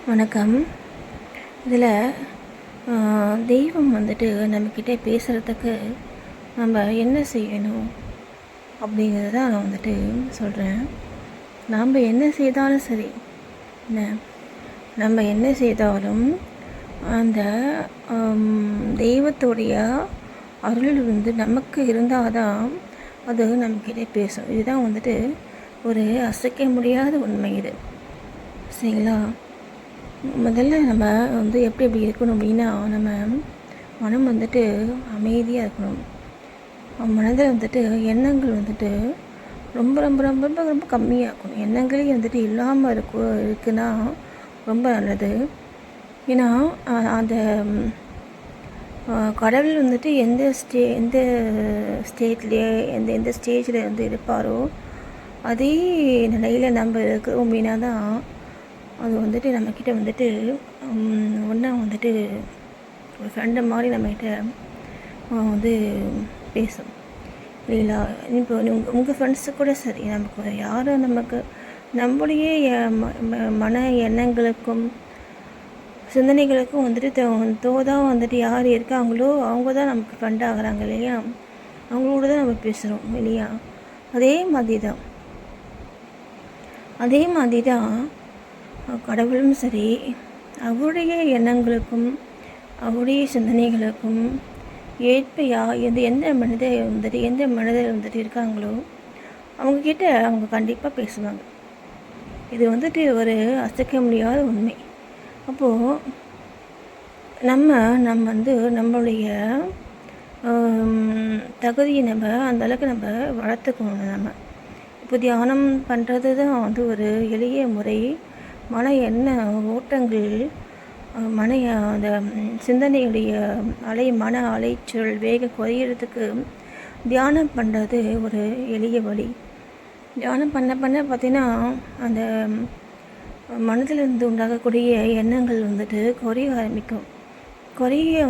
வணக்கம். இதில் தெய்வம் வந்துட்டு நம்மக்கிட்ட பேசுகிறதுக்கு நம்ம என்ன செய்யணும் அப்படிங்கிறத நான் வந்துட்டு சொல்கிறேன். நாம் என்ன செய்தாலும் சரி, என்ன நம்ம என்ன செய்தாலும் அந்த தெய்வத்துடைய அருள் வந்து நமக்கு இருந்தால் தான் அது நம்மக்கிட்ட பேசும். இதுதான் வந்துட்டு ஒரு அசைக்க முடியாத உண்மை இது. சரிங்களா? முதல்ல நம்ம வந்து எப்படி இருக்கணும் அப்படின்னா, நம்ம மனம் வந்துட்டு அமைதியாக இருக்கணும். மனதில் வந்துட்டு எண்ணங்கள் வந்துட்டு ரொம்ப ரொம்ப ரொம்ப ரொம்ப ரொம்ப கம்மியாக இருக்கணும். எண்ணங்களே வந்துட்டு இல்லாமல் இருக்குன்னா ரொம்ப நல்லது. ஏன்னா அந்த கடவுள் வந்துட்டு எந்த ஸ்டேட்லேயே எந்த ஸ்டேஜில் வந்து இருப்பாரோ அதே நிலையில் நம்ம இருக்கிறோம் அப்படின்னா தான் அது வந்துட்டு நம்மக்கிட்ட வந்துட்டு ஒன்றா வந்துட்டு ஒரு ஃப்ரெண்டு மாதிரி நம்மக்கிட்ட வந்து பேசும் இல்லைங்களா? இப்போ உங்கள் ஃப்ரெண்ட்ஸு கூட சரி, நமக்கு யாரும் நமக்கு நம்முடைய மன எண்ணங்களுக்கும் சிந்தனைகளுக்கும் வந்துட்டு தோதாக வந்துட்டு யார் இருக்காங்களோ அவங்க தான் நமக்கு ஃப்ரெண்ட் ஆகிறாங்க இல்லையா? அவங்களோட தான் நம்ம பேசுகிறோம் இல்லையா? அதே மாதிரி தான் கடவுளும் சரி, அவருடைய எண்ணங்களுக்கும் அவருடைய சிந்தனைகளுக்கும் ஏற்ப எந்த மனிதர் வந்துட்டு இருக்காங்களோ அவங்கக்கிட்ட அவங்க கண்டிப்பாக பேசுவாங்க. இது வந்துட்டு ஒரு அசைக்க முடியாத உண்மை. அப்போது நம்ம வந்து நம்மளுடைய தகுதியை நம்ம அந்தளவுக்கு நம்ம வளர்த்துக்கணும். நம்ம இப்போ தியானம் பண்ணுறது தான் வந்து ஒரு எளிய முறை. மன எண்ண ஓட்டங்கள் அந்த சிந்தனையுடைய மன அலைச்சல் வேக குறையிறதுக்கு தியானம் பண்ணுறது ஒரு எளிய வழி. தியானம் பண்ண பார்த்திங்கன்னா அந்த மனதிலிருந்து உண்டாகக்கூடிய எண்ணங்கள் வந்துட்டு குறைய ஆரம்பிக்கும்.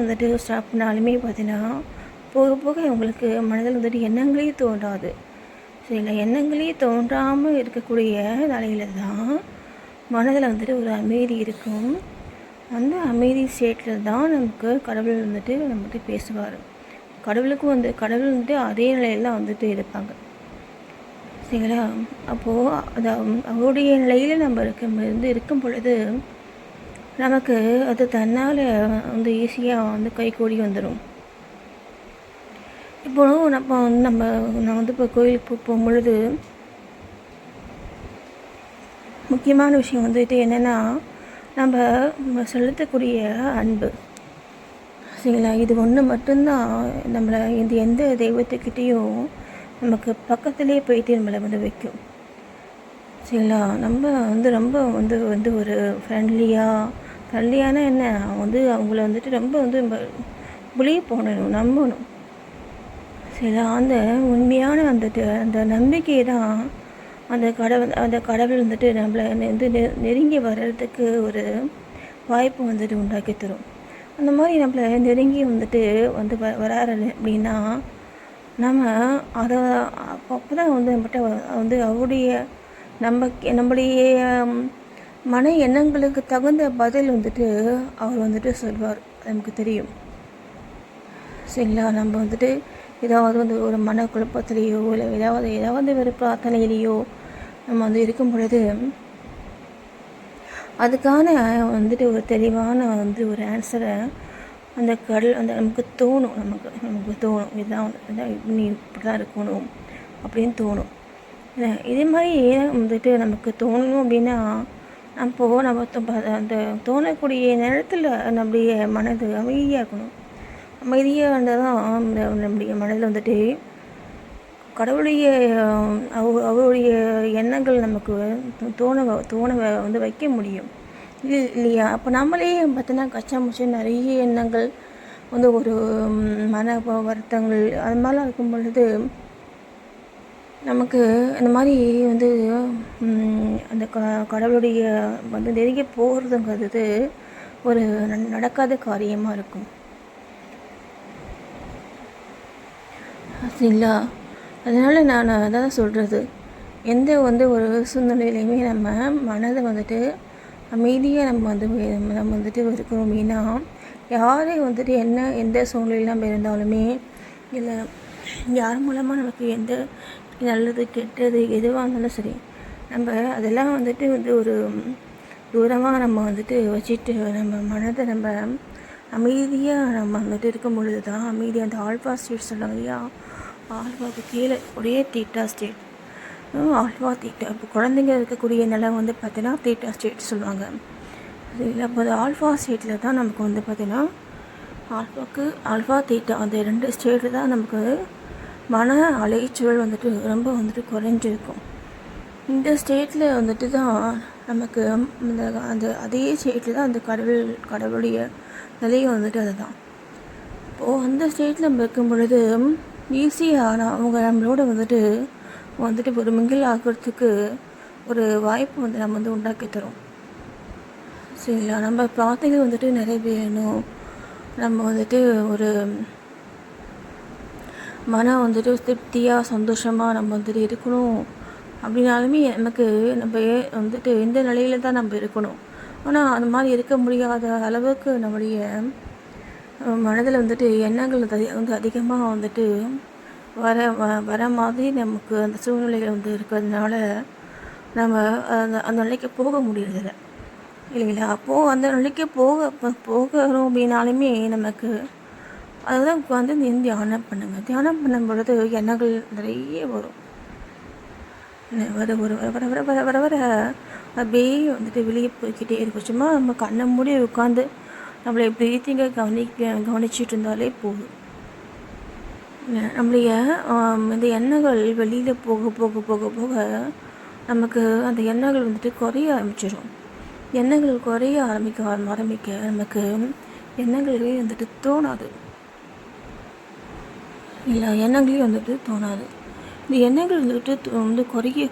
வந்துட்டு ஸ்டாப் பண்ணாலுமே பார்த்திங்கன்னா போக போக உங்களுக்கு மனதில் வந்துட்டு எண்ணங்களே தோன்றாது. சில எண்ணங்களே தோன்றாமல் இருக்கக்கூடிய நிலையில் தான் மனதில் வந்துட்டு ஒரு அமைதி இருக்கும். அந்த அமைதி ஸ்டேட்டில் தான் நமக்கு கடவுள் வந்துட்டு நம்மகிட்ட பேசுவார். கடவுள் வந்துட்டு அதே நிலையில் வந்துட்டு இருப்பாங்க. சரிங்களா? அப்போது அது அவருடைய நிலையில் நம்ம இருக்கும் பொழுது நமக்கு அது தன்னால் வந்து ஈஸியாக வந்து கைகூடி வந்துடும். இப்போது நான் வந்து இப்போ கோயிலுக்கு போகும் பொழுது முக்கியமான விஷயம் வந்துட்டு என்னென்னா, நம்ம செலுத்தக்கூடிய அன்பு. சரிங்களா? இது ஒன்று மட்டும்தான் நம்மளை எந்த தெய்வத்துக்கிட்டேயும் நமக்கு பக்கத்துலேயே போயிட்டு நம்மளை வந்து வைக்கும். சரிங்களா? நம்ம வந்து ரொம்ப வந்து ஒரு ஃப்ரெண்ட்லியான என்ன வந்து அவங்கள வந்துட்டு ரொம்ப வந்து பிலீவ் பண்ணணும், நம்பணும். சரிங்களா? அந்த உண்மையான அந்த நம்பிக்கை தான் அந்த கடவுள் வந்துட்டு நம்மளை வந்து நெருங்கி வர்றதுக்கு ஒரு வாய்ப்பு வந்துட்டு உண்டாக்கி தரும். அந்த மாதிரி நம்மளை நெருங்கி வந்துட்டு வராரு அப்படின்னா நம்ம அதை அப்போ தான் வந்து நம்மகிட்ட வந்து அவருடைய நம்முடைய மன எண்ணங்களுக்கு தகுந்த பதில் வந்துட்டு அவர் வந்துட்டு சொல்வார். நமக்கு தெரியும். சரிங்களா? நம்ம வந்துட்டு ஏதாவது வந்து ஒரு மனக்குழப்பத்திலேயோ இல்லை ஏதாவது ஒரு பிரார்த்தனையிலேயோ நம்ம வந்து இருக்கும் பொழுது அதுக்கான வந்துட்டு ஒரு தெளிவான வந்து ஒரு ஆன்சரை நமக்கு தோணும். இதுதான் இப்படி தான் இருக்கணும் அப்படின்னு தோணும். இதே மாதிரி வந்துட்டு நமக்கு தோணணும் அப்படின்னா நம்ம அந்த தோணக்கூடிய நேரத்தில் நம்முடைய மனது அமைதியாக இருக்கணும். அமைதியாக இருந்தால் தான் நம்முடைய மனதில் வந்துட்டு கடவுளுடைய அவருடைய எண்ணங்கள் நமக்கு தோண வந்து வைக்க முடியும் இல்லையா? அப்போ நம்மளே பார்த்தோன்னா கஷ்டமுச்சு நிறைய எண்ணங்கள் வந்து ஒரு மன வருத்தங்கள் அது மாதிரிலாம் இருக்கும் பொழுது நமக்கு அந்த மாதிரி வந்து அந்த கடவுளுடைய வந்து நெருங்கி போகிறதுங்கிறது ஒரு நடக்காத காரியமாக இருக்கும். சரிங்களா? அதனால் நான் அதான் சொல்கிறது, எந்த வந்து ஒரு சூழ்நிலையிலையுமே நம்ம மனதை வந்துட்டு அமைதியாக நம்ம வந்துட்டு இருக்கணும். அப்படின்னா யாரே வந்துட்டு எந்த சூழ்நிலையில் நம்ம இருந்தாலுமே, இல்லை யார் மூலமாக நமக்கு எந்த நல்லது கெட்டது எதுவாக இருந்தாலும் சரி, நம்ம அதெல்லாம் வந்துட்டு ஒரு தூரமாக நம்ம வந்துட்டு வச்சுட்டு நம்ம மனதை நம்ம அமைதியாக நம்ம வந்துட்டு இருக்கும் பொழுது தான் அமைதியாக அந்த ஆல்ஃபா ஸ்டேட் சொல்லுவாங்க இல்லையா, ஆல்ஃபாவுக்கு கீழே ஒரே தீட்டா ஸ்டேட், ஆல்ஃபா தீட்டா. இப்போ குழந்தைங்க இருக்கக்கூடிய நிலம் வந்து பார்த்தீங்கன்னா தீட்டா ஸ்டேட் சொல்லுவாங்க. அது இல்லை, அப்போ அது ஆல்ஃபா ஸ்டேட்டில் தான் நமக்கு வந்து பார்த்திங்கன்னா ஆல்ஃபா தீட்டா அந்த 2 ஸ்டேட்டு தான் நமக்கு மன அலைச்சூழல் வந்துட்டு ரொம்ப வந்துட்டு குறைஞ்சிருக்கும். இந்த ஸ்டேட்டில் வந்துட்டு தான் நமக்கு அந்த அதே ஸ்டேட்டில் தான் அந்த கடவுளுடைய நிலையை வந்துட்டு அதுதான். இப்போது அந்த ஸ்டேட்டில் நம்ம இருக்கும் பொழுது ஈஸியாக அவங்க நம்மளோட வந்துட்டு ஒரு மிங்கில் ஆகிறதுக்கு ஒரு வாய்ப்பு நம்ம உண்டாக்கி தரும். சரிங்களா? நம்ம பிரார்த்தனை வந்துட்டு நிறைவேறணும், நம்ம வந்துட்டு ஒரு மனம் வந்துட்டு திருப்தியாக சந்தோஷமாக நம்ம வந்துட்டு இருக்கணும் அப்படின்னாலுமே நமக்கு நம்ம வந்துட்டு இந்த நிலையில தான் நம்ம இருக்கணும். ஆனால் அந்த மாதிரி இருக்க முடியாத அளவுக்கு நம்முடைய மனதில் வந்துட்டு எண்ணங்கள் அதிகமாக வந்துட்டு வர மாதிரி நமக்கு அந்த சூழ்நிலைகள் இருக்கிறதுனால நம்ம அந்த நிலைக்கு போக முடியறதில்ல இல்லைங்களா? அப்போது அந்த நிலைக்கு போகணும் அப்படின்னாலுமே நமக்கு அதுதான் உட்காந்து தியானம் பண்ணுங்கள். தியானம் பண்ணும் பொழுது எண்ணங்கள் நிறைய வரும். வர வர வர வர அப்படியே வந்துட்டு வெளியே போய்கிட்டே இருக்கும். சும்மா நம்ம கண்ணை மூடி உட்காந்து நம்மளை ப்ரீத்திங்கை கவனிச்சிட்டு இருந்தாலே போதும். நம்முடைய இந்த எண்ணங்கள் வெளியில் போக போக போக போக நமக்கு அந்த எண்ணங்கள் வந்துட்டு குறைய ஆரம்பிச்சிடும். எண்ணங்கள் குறைய ஆரம்பிக்க நமக்கு எண்ணங்களே வந்துட்டு தோணாது. இல்லை, எண்ணங்களே வந்துட்டு தோணாது. இந்த எண்ணங்கள் வந்துட்டு குறைய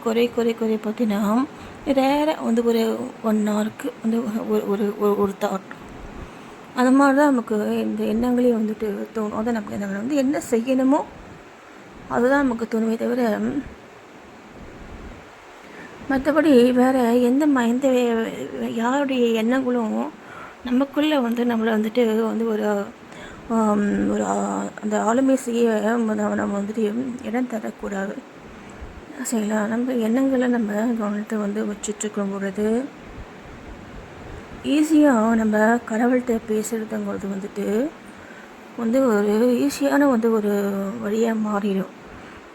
பார்த்தீங்கன்னா ரேராக ஒரு 1 ஹவருக்கு ஒரு தாட் அந்த மாதிரி தான் நமக்கு இந்த எண்ணங்களே வந்துட்டு தோணும். அதை நம்ம என்ன செய்யணுமோ அதுதான் நமக்கு தோணுமே தவிர மற்றபடி வேறு எந்த யாருடைய எண்ணங்களும் நமக்குள்ளே நம்மளை வந்துட்டு ஒரு அந்த ஆளுமை செய்ய நம்ம வந்துட்டு இடம் தரக்கூடாது. சரிங்களா? நம்ம எண்ணங்களை நம்ம கவனத்தை வச்சுட்ருக்கும் பொழுது ஈஸியாக நம்ம கடவுள்கிட்ட பேசுகிறதுங்கிறது வந்துட்டு ஒரு ஈஸியான ஒரு வழியாக மாறிடும்.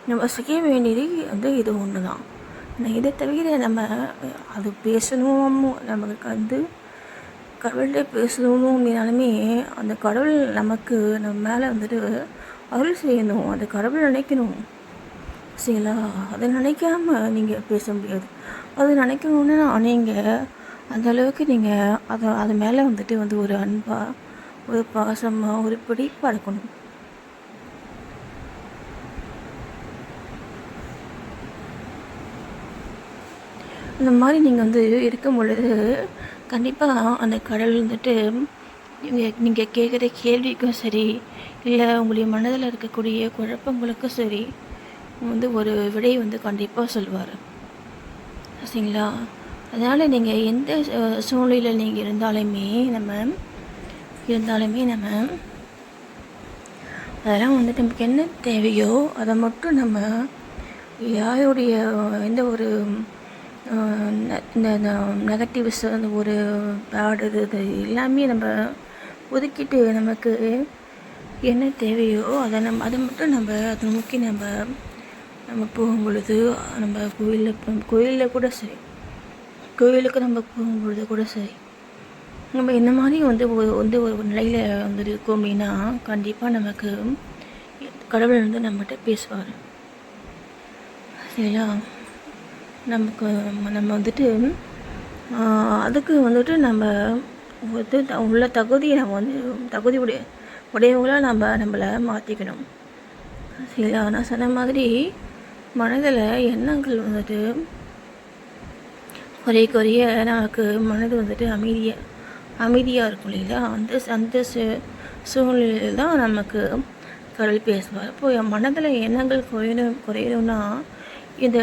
நம்ம செய்ய வேண்டியது இது ஒன்று தான். இதை தவிர நம்ம அது பேசணும், நமக்கு கடவுள்கிட்ட பேசணும் அப்படின்னாலுமே அந்த கடவுள் நமக்கு நம்ம மேலே அருள் செய்யணும். அந்த கடவுள் நினைக்கணும். சரிங்களா? அதை நினைக்காமல் நீங்கள் பேச முடியாது. அது நினைக்கணுன்னா நீங்கள் அந்தளவுக்கு நீங்கள் அது மேலே ஒரு அன்பாக, ஒரு பாசமாக, ஒரு பிடிப்பாக இருக்கணும். இந்த மாதிரி நீங்கள் இருக்கும் பொழுது கண்டிப்பாக அந்த கடவுள் நீங்கள் கேட்குற கேள்விக்கும் சரி, இல்லை உங்களுடைய மனதில் இருக்கக்கூடிய குழப்பங்களுக்கும் சரி ஒரு விடை கண்டிப்பாக சொல்லுவார். சரிங்களா? அதனால் நீங்கள் எந்த சூழ்நிலையில் நீங்கள் இருந்தாலுமே அதெல்லாம் நமக்கு என்ன தேவையோ அதை மட்டும் நம்ம யாருடைய எந்த ஒரு இந்த நெகட்டிவ்ஸ் அந்த ஒரு பேடு இது எல்லாமே நம்ம ஒதுக்கிட்டு நமக்கு என்ன தேவையோ அதை மட்டும் அதை நோக்கி நம்ம போகும் பொழுது நம்ம கோயிலில் கூட சரி, கோயிலுக்கு நம்ம போகும் பொழுது கூட சரி, நம்ம என்ன மாதிரி ஒரு நிலையில் இருக்கோம் அப்படின்னா கண்டிப்பாக நமக்கு கடவுள் நம்மகிட்ட பேசுவார். சரிங்களா? நம்ம அதுக்கு நம்ம உள்ள தகுதியை நம்ம உடையவங்களாக நம்மளை மாற்றிக்கணும். சரிங்களா? நான் சொன்ன மாதிரி மனதில் எண்ணங்கள் குறைய நமக்கு மனது அமைதியாக இருக்கும் இல்லைங்களா? அந்த சூழ்நிலையில் தான் நமக்கு கடவுள் பேசுவார். இப்போ என் மனதில் எண்ணங்கள் குறையணும்னா இந்த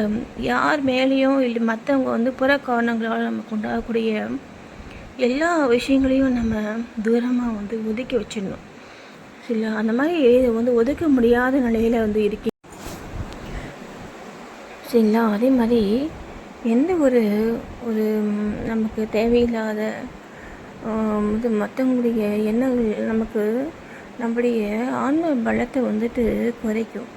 யார் மேலேயும் இல்லை மற்றவங்க புற காரணங்களால் நமக்கு உண்டாகக்கூடிய எல்லா விஷயங்களையும் நம்ம தூரமாக வந்து ஒதுக்கி வச்சிடணும். சரிங்களா? அந்த மாதிரி ஒதுக்க முடியாத நிலையில் இருக்கி சரிங்களா? அதே மாதிரி எந்த ஒரு ஒரு நமக்கு தேவையில்லாத மற்றவங்களுடைய எண்ணங்கள் நமக்கு நம்முடைய ஆன்ம பலத்தை குறைக்கும்.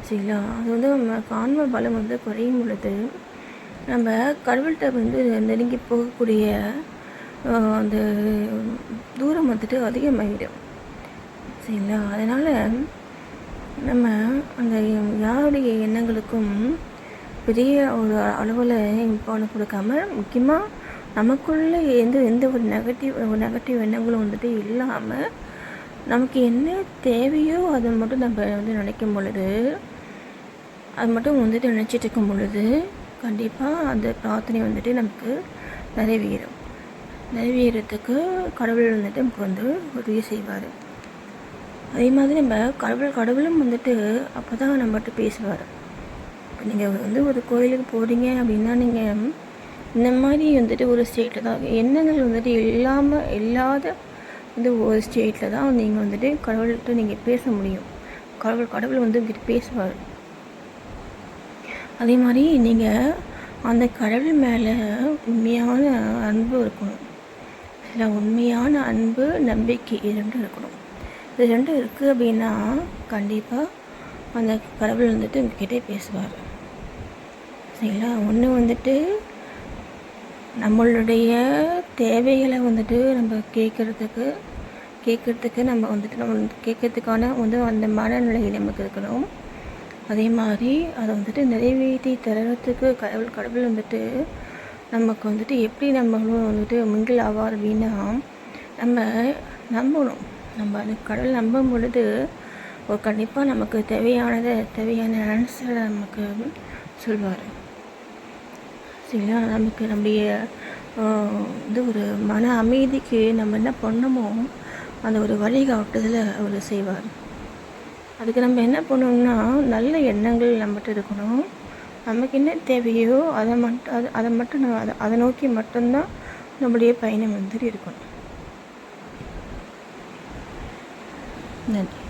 சரிங்களா? அது நமக்கு ஆன்ம பலம் குறையும் பொழுது நம்ம கடவுள்கிட்ட நெருங்கி போகக்கூடிய அந்த தூரம் அதிகமாகிடும். சரிங்களா? அதனால் நம்ம அந்த யாருடைய எண்ணங்களுக்கும் பெரிய ஒரு அளவில் இம்பார்ட்டன்ஸ் கொடுக்காம, முக்கியமாக நமக்குள்ளே எந்த ஒரு நெகட்டிவ் எண்ணங்களும் இல்லாமல், நமக்கு என்ன தேவையோ அதை மட்டும் நம்ம நினைக்கும் பொழுது, அது மட்டும் நினச்சிட்டு இருக்கும் பொழுது கண்டிப்பாக அந்த பிரார்த்தனை நமக்கு நிறைவேறத்துக்கு கடவுள் நமக்கு உதவி செய்வார். அதே மாதிரி நம்ம கடவுளும் அப்போ தான் நம்மகிட்ட பேசுவார். இப்போ நீங்கள் ஒரு கோயிலுக்கு போகிறீங்க அப்படின்னா, நீங்கள் இந்த மாதிரி ஒரு ஸ்டேட்டில் தான் எண்ணங்கள் இல்லாத ஒரு ஸ்டேட்டில் தான் நீங்கள் கடவுள்கிட்ட நீங்கள் பேச முடியும். கடவுள் உங்ககிட்ட பேசுவார். அதே மாதிரி நீங்கள் அந்த கடவுள் மேலே உண்மையான அன்பு இருக்கணும். இல்லை, உண்மையான அன்பு, நம்பிக்கை இரண்டும் இருக்கணும். இது ரெண்டும் இருக்குது அப்படின்னா கண்டிப்பாக அந்த கடவுள் உங்ககிட்ட பேசுவார். சரிங்களா? ஒன்று நம்மளுடைய தேவைகளை நம்ம கேட்குறதுக்கு நம்ம நம்ம கேட்குறதுக்கான அந்த மனநிலை நமக்கு இருக்கணும். அதே மாதிரி அதை நிறைவேற்றி தரத்துக்கு கடவுள் நமக்கு எப்படி நம்மளும் மிங்கிள் ஆவார் அப்படின்னா, நம்ம நம்பணும். நம்ம அந்த கடவுள் நம்பும் பொழுது கண்டிப்பாக நமக்கு தேவையான ஆன்சரை நமக்கு சொல்வார். சரிங்களா? நமக்கு நம்முடைய ஒரு மன அமைதிக்கு நம்ம என்ன பண்ணணுமோ அந்த ஒரு வழிகாட்டுதலை அவர் செய்வார். அதுக்கு நம்ம என்ன பண்ணணும்னா, நல்ல எண்ணங்கள் நம்மகிட்ட இருக்கணும். நமக்கு என்ன தேவையோ அதை மட்டும் அதை நோக்கி மட்டும்தான் நம்முடைய பயணம் இருக்கணும். நன்றி.